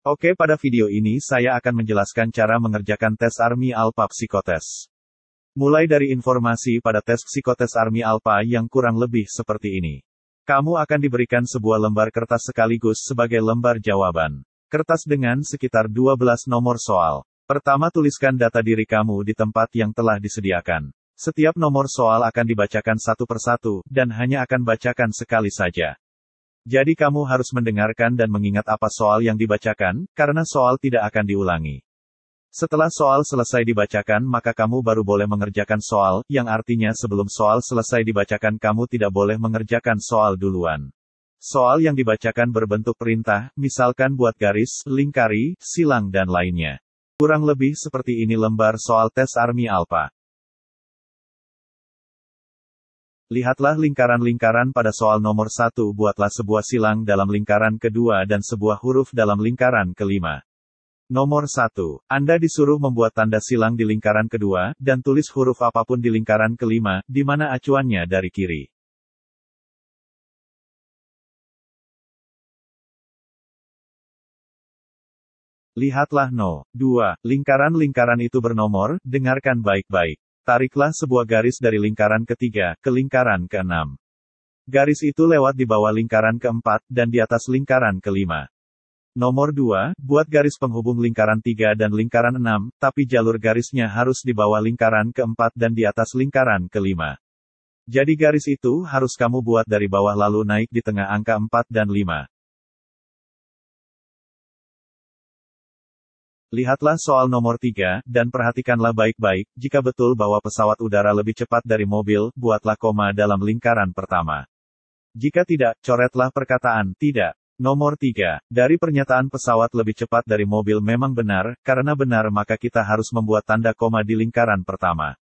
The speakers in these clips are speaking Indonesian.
Oke, pada video ini saya akan menjelaskan cara mengerjakan tes Army Alpha Psikotes. Mulai dari informasi pada tes psikotes Army Alpha yang kurang lebih seperti ini. Kamu akan diberikan sebuah lembar kertas sekaligus sebagai lembar jawaban. Kertas dengan sekitar 12 nomor soal. Pertama, tuliskan data diri kamu di tempat yang telah disediakan. Setiap nomor soal akan dibacakan satu persatu, dan hanya akan bacakan sekali saja. Jadi kamu harus mendengarkan dan mengingat apa soal yang dibacakan, karena soal tidak akan diulangi. Setelah soal selesai dibacakan maka kamu baru boleh mengerjakan soal, yang artinya sebelum soal selesai dibacakan kamu tidak boleh mengerjakan soal duluan. Soal yang dibacakan berbentuk perintah, misalkan buat garis, lingkari, silang dan lainnya. Kurang lebih seperti ini lembar soal tes Army Alpha. Lihatlah lingkaran-lingkaran pada soal nomor 1, buatlah sebuah silang dalam lingkaran kedua dan sebuah huruf dalam lingkaran kelima. Nomor 1. Anda disuruh membuat tanda silang di lingkaran kedua, dan tulis huruf apapun di lingkaran kelima, di mana acuannya dari kiri. Lihatlah No. 2. Lingkaran-lingkaran itu bernomor, dengarkan baik-baik. Tariklah sebuah garis dari lingkaran ketiga ke lingkaran keenam. Garis itu lewat di bawah lingkaran keempat, dan di atas lingkaran kelima. Nomor 2, buat garis penghubung lingkaran 3 dan lingkaran 6, tapi jalur garisnya harus di bawah lingkaran keempat dan di atas lingkaran kelima. Jadi garis itu harus kamu buat dari bawah lalu naik di tengah angka 4 dan 5. Lihatlah soal nomor 3, dan perhatikanlah baik-baik, jika betul bahwa pesawat udara lebih cepat dari mobil, buatlah koma dalam lingkaran pertama. Jika tidak, coretlah perkataan tidak. Nomor 3, dari pernyataan pesawat lebih cepat dari mobil memang benar, karena benar maka kita harus membuat tanda koma di lingkaran pertama.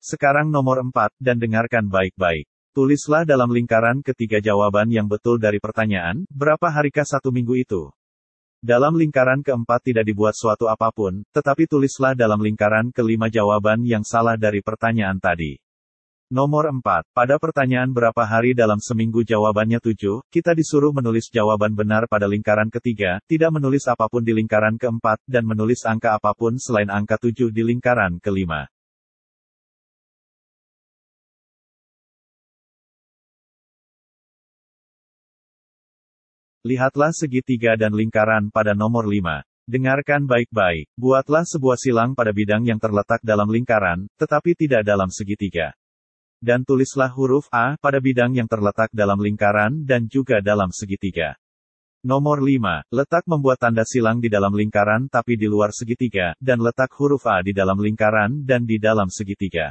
Sekarang nomor 4, dan dengarkan baik-baik. Tulislah dalam lingkaran ketiga jawaban yang betul dari pertanyaan, berapa harikah satu minggu itu? Dalam lingkaran keempat tidak dibuat suatu apapun, tetapi tulislah dalam lingkaran kelima jawaban yang salah dari pertanyaan tadi. Nomor 4, pada pertanyaan berapa hari dalam seminggu jawabannya 7, kita disuruh menulis jawaban benar pada lingkaran ketiga, tidak menulis apapun di lingkaran keempat, dan menulis angka apapun selain angka 7 di lingkaran kelima. Lihatlah segitiga dan lingkaran pada nomor 5. Dengarkan baik-baik. Buatlah sebuah silang pada bidang yang terletak dalam lingkaran, tetapi tidak dalam segitiga. Dan tulislah huruf A pada bidang yang terletak dalam lingkaran dan juga dalam segitiga. Nomor 5. Letak membuat tanda silang di dalam lingkaran tapi di luar segitiga, dan letak huruf A di dalam lingkaran dan di dalam segitiga.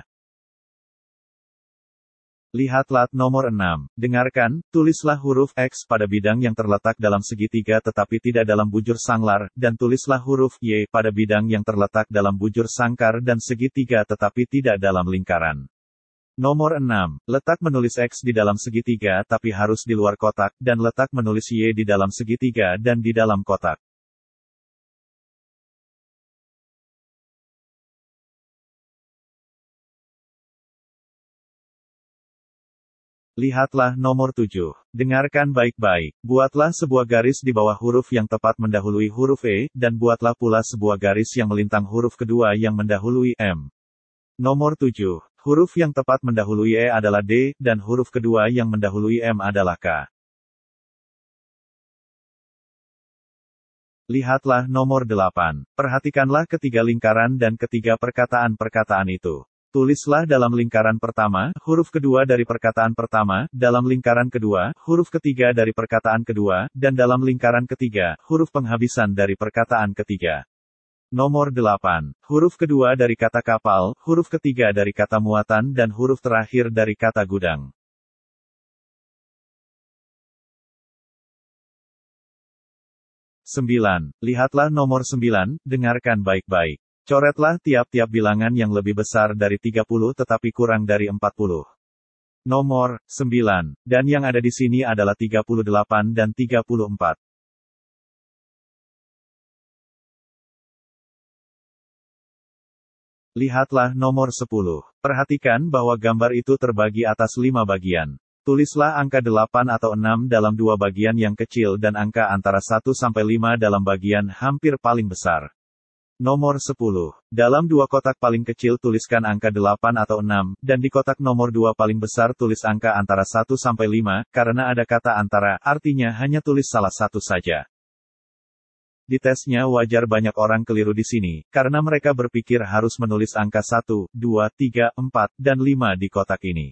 Lihatlah nomor 6. Dengarkan, tulislah huruf X pada bidang yang terletak dalam segitiga tetapi tidak dalam bujur sanglar, dan tulislah huruf Y pada bidang yang terletak dalam bujur sangkar dan segitiga tetapi tidak dalam lingkaran. Nomor 6. Letak menulis X di dalam segitiga tapi harus di luar kotak, dan letak menulis Y di dalam segitiga dan di dalam kotak. Lihatlah nomor 7. Dengarkan baik-baik. Buatlah sebuah garis di bawah huruf yang tepat mendahului huruf E, dan buatlah pula sebuah garis yang melintang huruf kedua yang mendahului M. Nomor 7. Huruf yang tepat mendahului E adalah D, dan huruf kedua yang mendahului M adalah K. Lihatlah nomor 8. Perhatikanlah ketiga lingkaran dan ketiga perkataan-perkataan itu. Tulislah dalam lingkaran pertama, huruf kedua dari perkataan pertama, dalam lingkaran kedua, huruf ketiga dari perkataan kedua, dan dalam lingkaran ketiga, huruf penghabisan dari perkataan ketiga. Nomor 8. Huruf kedua dari kata kapal, huruf ketiga dari kata muatan dan huruf terakhir dari kata gudang. Lihatlah nomor 9, dengarkan baik-baik. Coretlah tiap-tiap bilangan yang lebih besar dari 30 tetapi kurang dari 40. Nomor 9. Dan yang ada di sini adalah 38 dan 34. Lihatlah nomor 10. Perhatikan bahwa gambar itu terbagi atas 5 bagian. Tulislah angka 8 atau 6 dalam dua bagian yang kecil dan angka antara 1 sampai 5 dalam bagian hampir paling besar. Nomor 10. Dalam dua kotak paling kecil tuliskan angka 8 atau 6, dan di kotak nomor 2 paling besar tulis angka antara 1 sampai 5, karena ada kata antara, artinya hanya tulis salah satu saja. Di tesnya wajar banyak orang keliru di sini, karena mereka berpikir harus menulis angka 1, 2, 3, 4, dan 5 di kotak ini.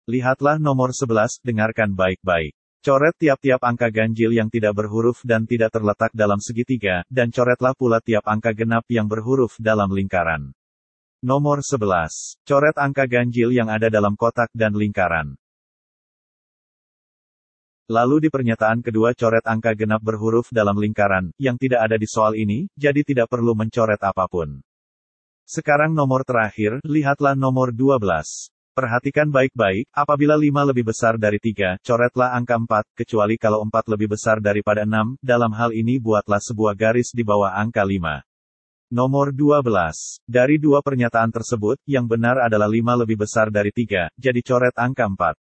Lihatlah nomor 11, dengarkan baik-baik. Coret tiap-tiap angka ganjil yang tidak berhuruf dan tidak terletak dalam segitiga, dan coretlah pula tiap angka genap yang berhuruf dalam lingkaran. Nomor 11. Coret angka ganjil yang ada dalam kotak dan lingkaran. Lalu di pernyataan kedua coret angka genap berhuruf dalam lingkaran, yang tidak ada di soal ini, jadi tidak perlu mencoret apapun. Sekarang nomor terakhir, lihatlah nomor 12. Perhatikan baik-baik, apabila 5 lebih besar dari 3, coretlah angka 4, kecuali kalau 4 lebih besar daripada 6, dalam hal ini buatlah sebuah garis di bawah angka 5. Nomor 12. Dari dua pernyataan tersebut, yang benar adalah 5 lebih besar dari 3, jadi coret angka 4.